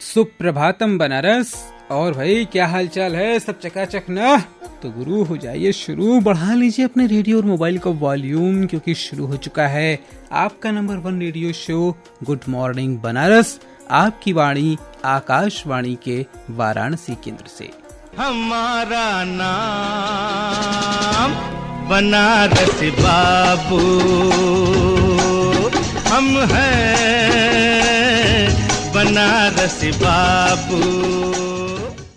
सुप्रभातम बनारस। और भाई क्या हालचाल है, सब चकाचक ना? तो गुरु हो जाइए शुरू, बढ़ा लीजिए अपने रेडियो और मोबाइल का वॉल्यूम, क्योंकि शुरू हो चुका है आपका number 1 radio show good morning Banaras, आपकी वाणी आकाशवाणी के वाराणसी केंद्र से। हमारा नाम बनारस बाबू, हम हैं बनारस बाबू।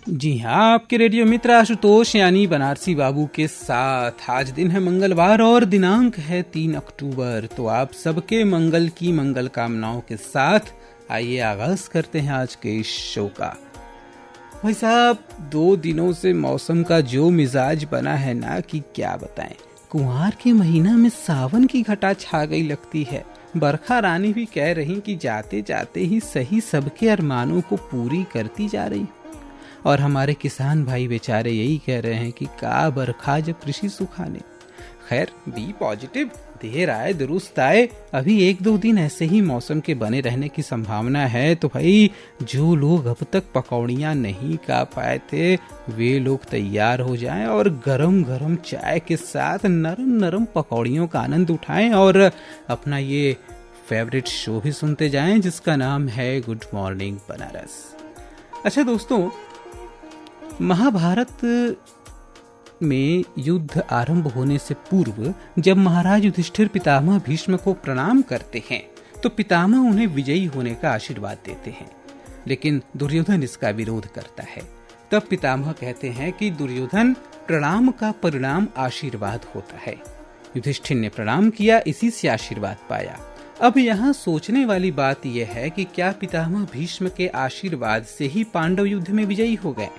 जी हाँ, आपके रेडियो मित्र आशुतोष यानी बनारसी बाबू के साथ। आज दिन है मंगलवार और दिनांक है 3 अक्टूबर। तो आप सबके मंगल की मंगल कामनाओं के साथ आइए आगाज करते हैं आज के इस शो का। भाई साहब, 2 दिनों से मौसम का जो मिजाज बना है ना कि क्या बताएं। कुंवार के महीना में सावन की घटा छा गई लगती है। बरखा रानी भी कह रही कि जाते जाते ही सही सबके अरमानों को पूरी करती जा रही। और हमारे किसान भाई बेचारे यही कह रहे हैं कि का बरखा जब कृषि सुखाने। खैर, बी पॉजिटिव, देर आए दुरुस्त आए। अभी 1-2 दिन ऐसे ही मौसम के बने रहने की संभावना है। तो भाई, जो लोग अब तक पकौड़ियाँ नहीं खा पाए थे वे लोग तैयार हो जाएं और गरम गरम चाय के साथ नरम नरम पकौड़ियों का आनंद उठाएं और अपना ये फेवरेट शो भी सुनते जाएं जिसका नाम है गुड मॉर्निंग बनारस। अच्छा दोस्तों, महाभारत में युद्ध आरंभ होने से पूर्व जब महाराज युधिष्ठिर पितामह भीष्म को प्रणाम करते हैं तो पितामह उन्हें विजयी होने का आशीर्वाद देते हैं, लेकिन दुर्योधन इसका विरोध करता है। तब पितामह कहते हैं कि दुर्योधन, प्रणाम का परिणाम आशीर्वाद होता है। युधिष्ठिर ने प्रणाम किया, इसी से आशीर्वाद पाया। अब यहाँ सोचने वाली बात यह है कि क्या पितामह भीष्म के आशीर्वाद से ही पांडव युद्ध में विजयी हो गए?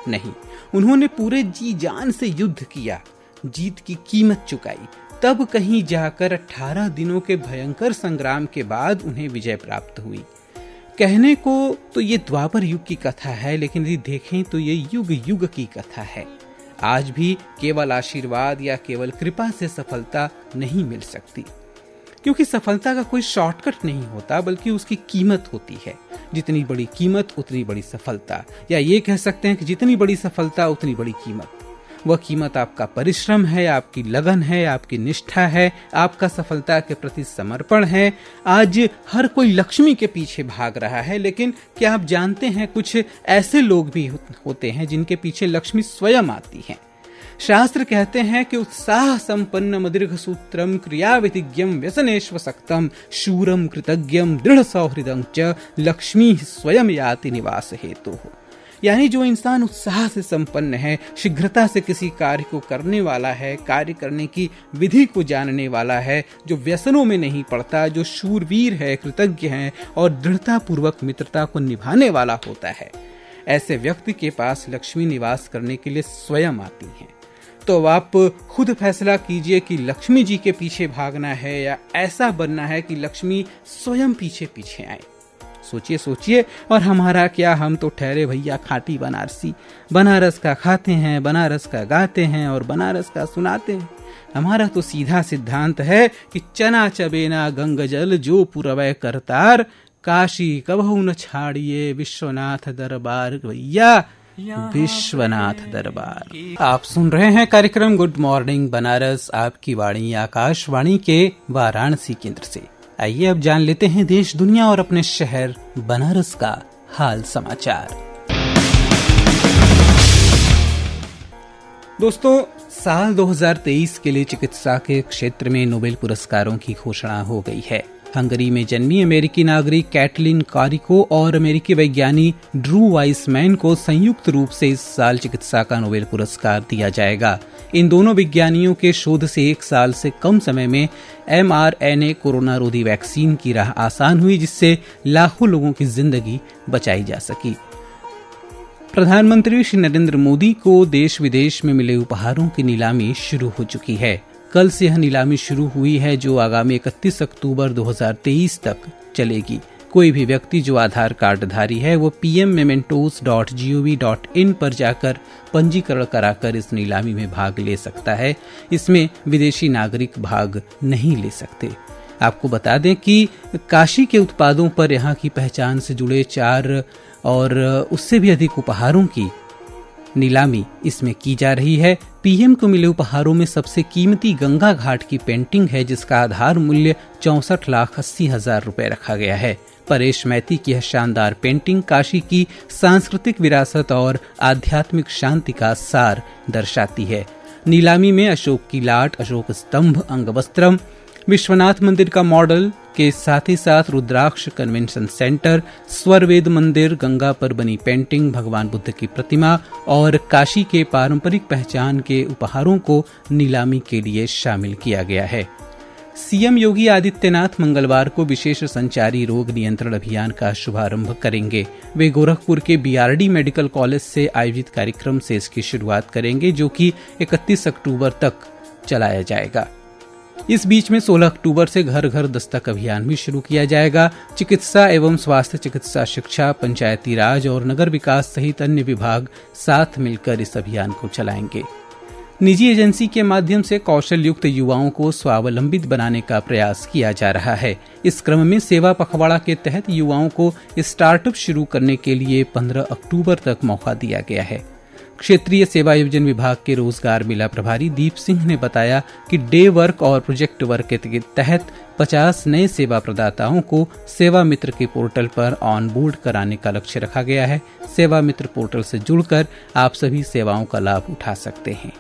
नहीं, उन्होंने पूरे जी जान से युद्ध किया, जीत की कीमत चुकाई, तब कहीं जाकर 18 दिनों के भयंकर संग्राम के बाद उन्हें विजय प्राप्त हुई। कहने को तो ये द्वापर युग की कथा है, लेकिन यदि देखें तो ये युग युग की कथा है। आज भी केवल आशीर्वाद या केवल कृपा से सफलता नहीं मिल सकती, क्योंकि सफलता का कोई शॉर्टकट नहीं होता, बल्कि उसकी कीमत होती है। जितनी बड़ी कीमत उतनी बड़ी सफलता, या ये कह सकते हैं कि जितनी बड़ी सफलता उतनी बड़ी कीमत। वह कीमत आपका परिश्रम है, आपकी लगन है, आपकी निष्ठा है, आपका सफलता के प्रति समर्पण है। आज हर कोई लक्ष्मी के पीछे भाग रहा है, लेकिन क्या आप जानते हैं कुछ ऐसे लोग भी होते हैं जिनके पीछे लक्ष्मी स्वयं आती है। शास्त्र कहते हैं कि उत्साह संपन्नम दीर्घ सूत्रम क्रिया वितिज्ञम व्यसनेश्वसक्तम शूरम कृतज्ञम दृढ़ सौहृदं च लक्ष्मी स्वयं याति निवास हेतु। यानी जो इंसान उत्साह से संपन्न है, शीघ्रता से किसी कार्य को करने वाला है, कार्य करने की विधि को जानने वाला है, जो व्यसनों में नहीं पड़ता, जो शूरवीर है, कृतज्ञ है और दृढ़ता पूर्वक मित्रता को निभाने वाला होता है, ऐसे व्यक्ति के पास लक्ष्मी निवास करने के लिए स्वयं आती हैं। तो आप खुद फैसला कीजिए कि लक्ष्मी जी के पीछे भागना है या ऐसा बनना है कि लक्ष्मी स्वयं पीछे पीछे आए। सोचिए सोचिए। और हमारा क्या, हम तो ठहरे भैया खाटी बनारसी, बनारस का खाते हैं, बनारस का गाते हैं और बनारस का सुनाते हैं। हमारा तो सीधा सिद्धांत है कि चना चबेना गंग जल जो पुरवै करतार, काशी कबहू न छाड़िए विश्वनाथ दरबार भैया, विश्वनाथ दरबार। आप सुन रहे हैं कार्यक्रम गुड मॉर्निंग बनारस, आपकी वाणी आकाशवाणी के वाराणसी केंद्र से। आइए अब जान लेते हैं देश दुनिया और अपने शहर बनारस का हाल समाचार। दोस्तों, साल 2023 के लिए चिकित्सा के क्षेत्र में नोबेल पुरस्कारों की घोषणा हो गई है। हंगरी में जन्मी अमेरिकी नागरिक कैटलिन कारिको और अमेरिकी वैज्ञानिक ड्रू वाइसमैन को संयुक्त रूप से इस साल चिकित्सा का नोबेल पुरस्कार दिया जाएगा। इन दोनों विज्ञानियों के शोध से 1 साल से कम समय में mRNA कोरोना रोधी वैक्सीन की राह आसान हुई, जिससे लाखों लोगों की जिंदगी बचाई जा सकी। प्रधानमंत्री श्री नरेंद्र मोदी को देश विदेश में मिले उपहारों की नीलामी शुरू हो चुकी है। कल से यह नीलामी शुरू हुई है, जो आगामी 31 अक्टूबर 2023 तक चलेगी। कोई भी व्यक्ति जो आधार कार्ड धारी है वो pmmementos.gov.in पर जाकर पंजीकरण कराकर इस नीलामी में भाग ले सकता है। इसमें विदेशी नागरिक भाग नहीं ले सकते। आपको बता दें कि काशी के उत्पादों पर यहाँ की पहचान से जुड़े 4 और उससे भी अधिक उपहारों की नीलामी इसमें की जा रही है। पीएम को मिले उपहारों में सबसे कीमती गंगा घाट की पेंटिंग है, जिसका आधार मूल्य 64,80,000 रुपए रखा गया है। परेश मैती की यह शानदार पेंटिंग काशी की सांस्कृतिक विरासत और आध्यात्मिक शांति का सार दर्शाती है। नीलामी में अशोक की लाट, अशोक स्तंभ, अंगवस्त्रम, विश्वनाथ मंदिर का मॉडल के साथ ही साथ रुद्राक्ष कन्वेंशन सेंटर, स्वरवेद मंदिर, गंगा पर बनी पेंटिंग, भगवान बुद्ध की प्रतिमा और काशी के पारंपरिक पहचान के उपहारों को नीलामी के लिए शामिल किया गया है। सीएम योगी आदित्यनाथ मंगलवार को विशेष संचारी रोग नियंत्रण अभियान का शुभारंभ करेंगे। वे गोरखपुर के बीआरडी मेडिकल कॉलेज से आयोजित कार्यक्रम से इसकी शुरुआत करेंगे, जो कि 31 अक्टूबर तक चलाया जाएगा। इस बीच में 16 अक्टूबर से घर घर दस्तक अभियान भी शुरू किया जाएगा। चिकित्सा एवं स्वास्थ्य चिकित्सा शिक्षा, पंचायती राज और नगर विकास सहित अन्य विभाग साथ मिलकर इस अभियान को चलाएंगे। निजी एजेंसी के माध्यम से कौशल युक्त युवाओं को स्वावलंबित बनाने का प्रयास किया जा रहा है। इस क्रम में सेवा पखवाड़ा के तहत युवाओं को स्टार्टअप शुरू करने के लिए 15 अक्टूबर तक मौका दिया गया है। क्षेत्रीय सेवा योजन विभाग के रोजगार मेला प्रभारी दीप सिंह ने बताया कि डे वर्क और प्रोजेक्ट वर्क के तहत 50 नए सेवा प्रदाताओं को सेवा मित्र के पोर्टल पर ऑन बोर्ड कराने का लक्ष्य रखा गया है। सेवा मित्र पोर्टल से जुड़कर आप सभी सेवाओं का लाभ उठा सकते हैं।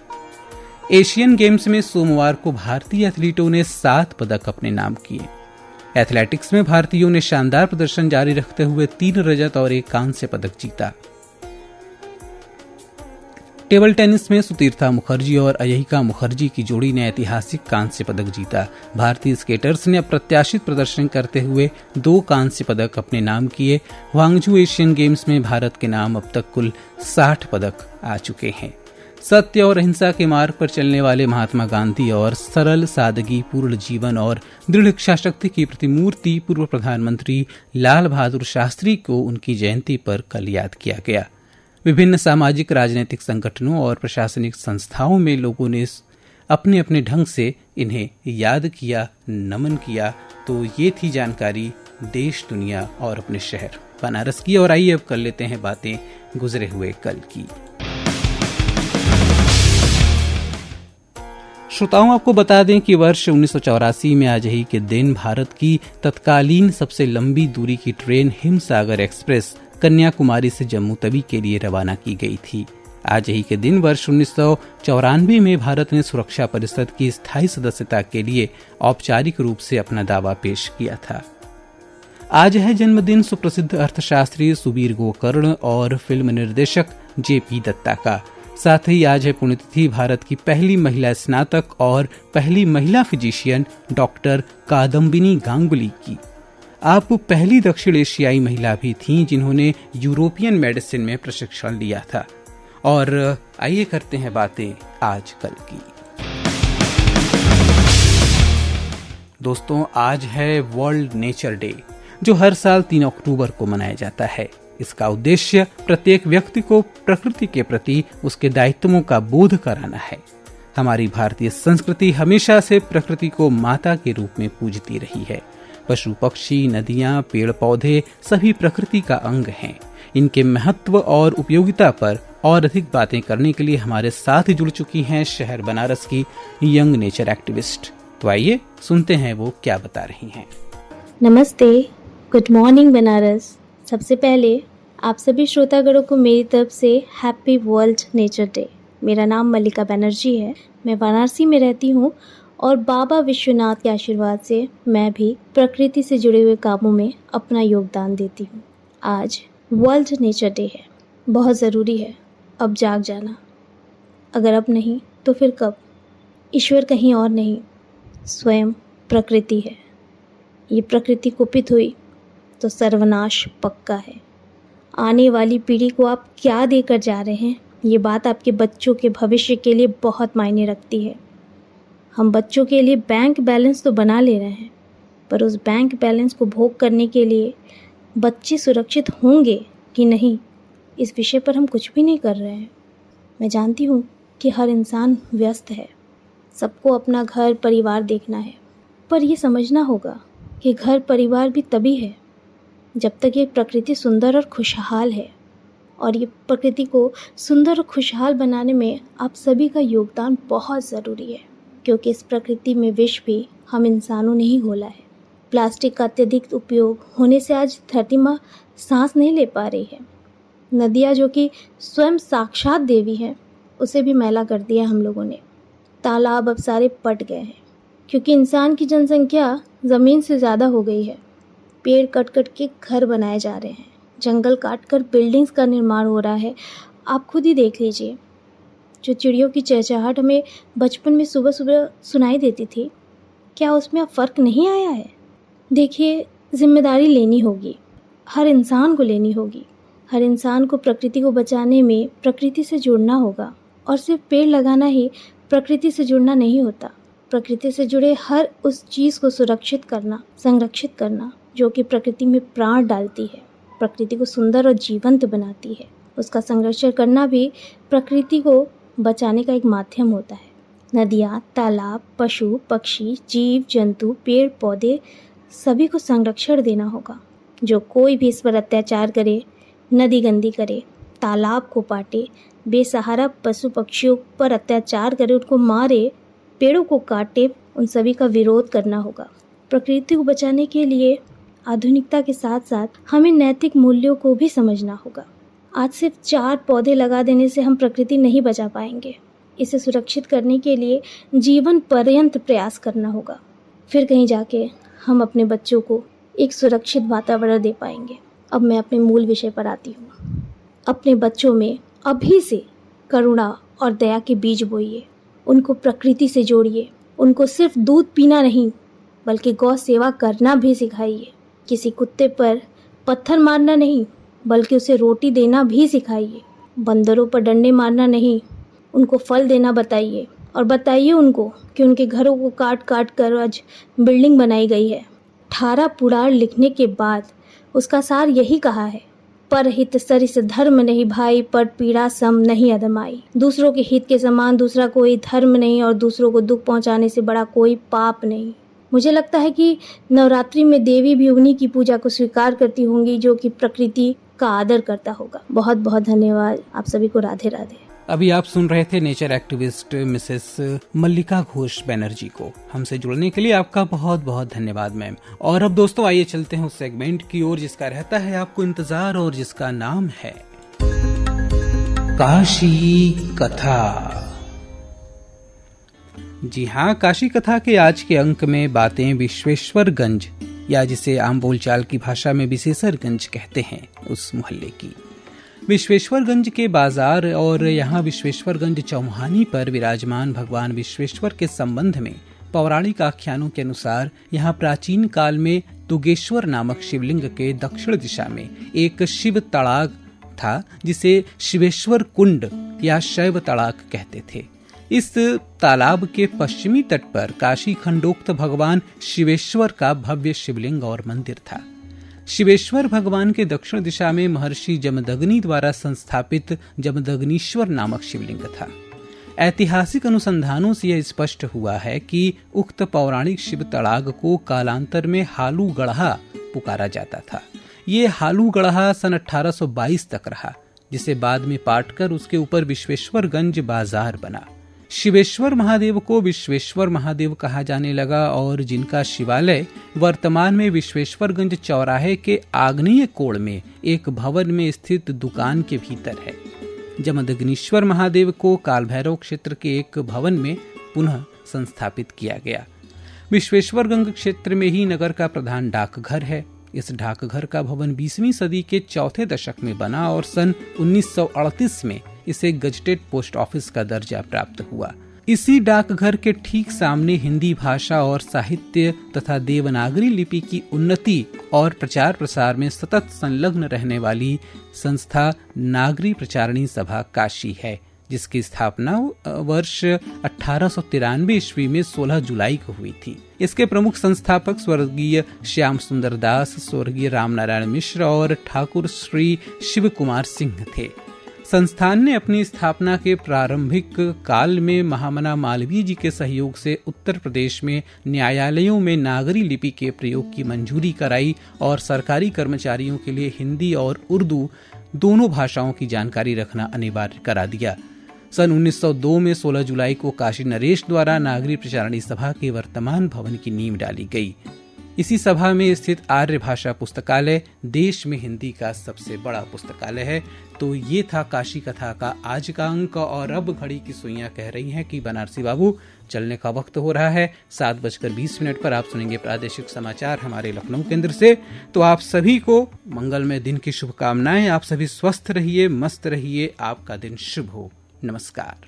एशियन गेम्स में सोमवार को भारतीय एथलीटों ने 7 पदक अपने नाम किए। एथलेटिक्स में भारतीयों ने शानदार प्रदर्शन जारी रखते हुए 3 रजत और 1 कांस्य पदक जीता। टेबल टेनिस में सुतीर्था मुखर्जी और अयहिका मुखर्जी की जोड़ी ने ऐतिहासिक कांस्य पदक जीता। भारतीय स्केटर्स ने अप्रत्याशित प्रदर्शन करते हुए 2 कांस्य पदक अपने नाम किए। ह्वांगझू एशियन गेम्स में भारत के नाम अब तक कुल 60 पदक आ चुके हैं। सत्य और अहिंसा के मार्ग पर चलने वाले महात्मा गांधी और सरल सादगी पूर्ण जीवन और दृढ़ इच्छा शक्ति की प्रतिमूर्ति पूर्व प्रधानमंत्री लाल बहादुर शास्त्री को उनकी जयंती पर कल याद किया गया। विभिन्न सामाजिक राजनीतिक संगठनों और प्रशासनिक संस्थाओं में लोगों ने अपने अपने ढंग से इन्हें याद किया, नमन किया। तो ये थी जानकारी देश, दुनिया और अपने शहर बनारस की। और आइए अब कर लेते हैं बातें गुजरे हुए कल की। श्रोताओं, आपको बता दें कि वर्ष 1984 में आज ही के दिन भारत की तत्कालीन सबसे लंबी दूरी की ट्रेन हिमसागर एक्सप्रेस कन्याकुमारी से जम्मू तवी के लिए रवाना की गई थी। आज ही के दिन वर्ष 1994 में भारत ने सुरक्षा परिषद की स्थायी सदस्यता के लिए औपचारिक रूप से अपना दावा पेश किया था। आज है जन्मदिन सुप्रसिद्ध अर्थशास्त्री सुबीर गोकर्ण और फिल्म निर्देशक जेपी दत्ता का। साथ ही आज है पुण्यतिथि भारत की पहली महिला स्नातक और पहली महिला फिजिशियन डॉक्टर कादम्बिनी गांगुली की। आप पहली दक्षिण एशियाई महिला भी थीं जिन्होंने यूरोपियन मेडिसिन में प्रशिक्षण लिया था। और आइए करते हैं बातें आज कल की। दोस्तों, आज है वर्ल्ड नेचर डे, जो हर साल 3 अक्टूबर को मनाया जाता है। इसका उद्देश्य प्रत्येक व्यक्ति को प्रकृति के प्रति उसके दायित्वों का बोध कराना है। हमारी भारतीय संस्कृति हमेशा से प्रकृति को माता के रूप में पूजती रही है। पशु पक्षी, नदियां, पेड़ पौधे सभी प्रकृति का अंग हैं। इनके महत्व और उपयोगिता पर और अधिक बातें करने के लिए हमारे साथ जुड़ चुकी हैं शहर बनारस की यंग नेचर एक्टिविस्ट। तो आइए सुनते हैं वो क्या बता रही हैं। नमस्ते, गुड मॉर्निंग बनारस। सबसे पहले आप सभी श्रोतागणों को मेरी तरफ से हैप्पी वर्ल्ड नेचर डे। मेरा नाम मल्लिका बनर्जी है। मैं वाराणसी में रहती हूँ और बाबा विश्वनाथ के आशीर्वाद से मैं भी प्रकृति से जुड़े हुए कामों में अपना योगदान देती हूँ। आज वर्ल्ड नेचर डे है। बहुत ज़रूरी है अब जाग जाना। अगर अब नहीं तो फिर कब? ईश्वर कहीं और नहीं, स्वयं प्रकृति है। ये प्रकृति कुपित हुई तो सर्वनाश पक्का है। आने वाली पीढ़ी को आप क्या देकर जा रहे हैं, ये बात आपके बच्चों के भविष्य के लिए बहुत मायने रखती है। हम बच्चों के लिए बैंक बैलेंस तो बना ले रहे हैं, पर उस बैंक बैलेंस को भोग करने के लिए बच्चे सुरक्षित होंगे कि नहीं, इस विषय पर हम कुछ भी नहीं कर रहे हैं। मैं जानती हूँ कि हर इंसान व्यस्त है, सबको अपना घर परिवार देखना है, पर यह समझना होगा कि घर परिवार भी तभी है जब तक ये प्रकृति सुंदर और खुशहाल है, और ये प्रकृति को सुंदर और खुशहाल बनाने में आप सभी का योगदान बहुत ज़रूरी है, क्योंकि इस प्रकृति में विष भी हम इंसानों ने ही घोला है। प्लास्टिक का अत्यधिक उपयोग होने से आज धरती माँ सांस नहीं ले पा रही है। नदियाँ जो कि स्वयं साक्षात देवी हैं, उसे भी मैला कर दिया हम लोगों ने। तालाब अब सारे पट गए हैं, क्योंकि इंसान की जनसंख्या ज़मीन से ज़्यादा हो गई है। पेड़ कट कट के घर बनाए जा रहे हैं, जंगल काट कर बिल्डिंग्स का निर्माण हो रहा है। आप खुद ही देख लीजिए, जो चिड़ियों की चहचहाट हमें बचपन में सुबह सुबह सुनाई देती थी, क्या उसमें अब फ़र्क नहीं आया है? देखिए, जिम्मेदारी लेनी होगी, हर इंसान को लेनी होगी। हर इंसान को प्रकृति को बचाने में प्रकृति से जुड़ना होगा, और सिर्फ पेड़ लगाना ही प्रकृति से जुड़ना नहीं होता। प्रकृति से जुड़े हर उस चीज़ को सुरक्षित करना, संरक्षित करना, जो कि प्रकृति में प्राण डालती है, प्रकृति को सुंदर और जीवंत बनाती है, उसका संरक्षण करना भी प्रकृति को बचाने का एक माध्यम होता है। नदियाँ, तालाब, पशु पक्षी, जीव जंतु, पेड़ पौधे, सभी को संरक्षण देना होगा। जो कोई भी इस पर अत्याचार करे, नदी गंदी करे, तालाब को पाटे, बेसहारा पशु पक्षियों पर अत्याचार करे, उनको मारे, पेड़ों को काटे, उन सभी का विरोध करना होगा। प्रकृति को बचाने के लिए आधुनिकता के साथ साथ हमें नैतिक मूल्यों को भी समझना होगा। आज सिर्फ 4 पौधे लगा देने से हम प्रकृति नहीं बचा पाएंगे। इसे सुरक्षित करने के लिए जीवन पर्यंत प्रयास करना होगा। फिर कहीं जाके हम अपने बच्चों को एक सुरक्षित वातावरण दे पाएंगे। अब मैं अपने मूल विषय पर आती हूँ। अपने बच्चों में अभी से करुणा और दया के बीज बोइए, उनको प्रकृति से जोड़िए, उनको सिर्फ दूध पीना नहीं बल्कि गौ सेवा करना भी सिखाइए। किसी कुत्ते पर पत्थर मारना नहीं बल्कि उसे रोटी देना भी सिखाइए। बंदरों पर डंडे मारना नहीं, उनको फल देना बताइए, और बताइए उनको कि उनके घरों को काट काट कर आज बिल्डिंग बनाई गई है। 18 पुराण लिखने के बाद उसका सार यही कहा है, परहित सरिस धर्म नहीं भाई, पर पीड़ा सम नहीं अधमाई। दूसरों के हित के समान दूसरा कोई धर्म नहीं, और दूसरों को दुख पहुंचाने से बड़ा कोई पाप नहीं। मुझे लगता है कि नवरात्रि में देवी भी उन्हीं की पूजा को स्वीकार करती होंगी जो कि प्रकृति का आदर करता होगा। बहुत बहुत धन्यवाद आप सभी को। राधे राधे। अभी आप सुन रहे थे नेचर एक्टिविस्ट मिसेस मल्लिका घोष बनर्जी को। हमसे जुड़ने के लिए आपका बहुत बहुत धन्यवाद मैम। और अब दोस्तों आइए चलते हैं उस सेगमेंट की ओर जिसका रहता है आपको इंतजार और जिसका नाम है काशी कथा। जी हाँ, काशी कथा के आज के अंक में बातें विश्वेश्वरगंज, या जिसे आम बोलचाल की भाषा में विशेषरगंज कहते हैं, उस मोहल्ले की। विश्वेश्वरगंज के बाजार और यहाँ विश्वेश्वरगंज चौमुहानी पर विराजमान भगवान विश्वेश्वर के संबंध में पौराणिक आख्यानों के अनुसार यहाँ प्राचीन काल में तुगेश्वर नामक शिवलिंग के दक्षिण दिशा में एक शिव तड़ाग था, जिसे शिवेश्वर कुंड या शैव तड़ाग कहते थे। इस तालाब के पश्चिमी तट पर काशी खंडोक्त भगवान शिवेश्वर का भव्य शिवलिंग और मंदिर था। शिवेश्वर भगवान के दक्षिण दिशा में महर्षि जमदग्नि द्वारा संस्थापित जमदग्नीश्वर नामक शिवलिंग था। ऐतिहासिक अनुसंधानों से यह स्पष्ट हुआ है कि उक्त पौराणिक शिव तड़ाग को कालांतर में हालू गढ़ा पुकारा जाता था। ये हालू गढ़ा सन 1822 तक रहा, जिसे बाद में पाटकर उसके ऊपर विश्वेश्वरगंज बाजार बना। शिवेश्वर महादेव को विश्वेश्वर महादेव कहा जाने लगा और जिनका शिवालय वर्तमान में विश्वेश्वरगंज चौराहे के आग्नेय कोण में एक भवन में स्थित दुकान के भीतर है। जमदग्नीश्वर महादेव को कालभैरव क्षेत्र के एक भवन में पुनः संस्थापित किया गया। विश्वेश्वरगंज क्षेत्र में ही नगर का प्रधान डाकघर है। इस डाकघर का भवन 20वीं सदी के चौथे दशक में बना और सन 1938 में इसे गजटेड पोस्ट ऑफिस का दर्जा प्राप्त हुआ। इसी डाकघर के ठीक सामने हिंदी भाषा और साहित्य तथा देवनागरी लिपि की उन्नति और प्रचार प्रसार में सतत संलग्न रहने वाली संस्था नागरी प्रचारणी सभा काशी है, जिसकी स्थापना वर्ष 1893 ईस्वी में 16 जुलाई को हुई थी। इसके प्रमुख संस्थापक स्वर्गीय श्याम सुंदर दास, स्वर्गीय राम नारायण मिश्र और ठाकुर श्री शिव कुमार सिंह थे। संस्थान ने अपनी स्थापना के प्रारंभिक काल में महामना मालवीय जी के सहयोग से उत्तर प्रदेश में न्यायालयों में नागरी लिपि के प्रयोग की मंजूरी कराई और सरकारी कर्मचारियों के लिए हिंदी और उर्दू दोनों भाषाओं की जानकारी रखना अनिवार्य करा दिया। सन 1902 में 16 जुलाई को काशी नरेश द्वारा नागरी प्रचारणी सभा के वर्तमान भवन की नींव डाली गई। इसी सभा में स्थित आर्य भाषा पुस्तकालय देश में हिंदी का सबसे बड़ा पुस्तकालय है। तो ये था काशी कथा का आज का अंक, और अब घड़ी की सुइयां कह रही हैं कि बनारसी बाबू चलने का वक्त हो रहा है। 7:20 पर आप सुनेंगे प्रादेशिक समाचार हमारे लखनऊ केंद्र से। तो आप सभी को मंगलमय दिन की शुभकामनाएं। आप सभी स्वस्थ रहिए, मस्त रहिए, आपका दिन शुभ हो। नमस्कार।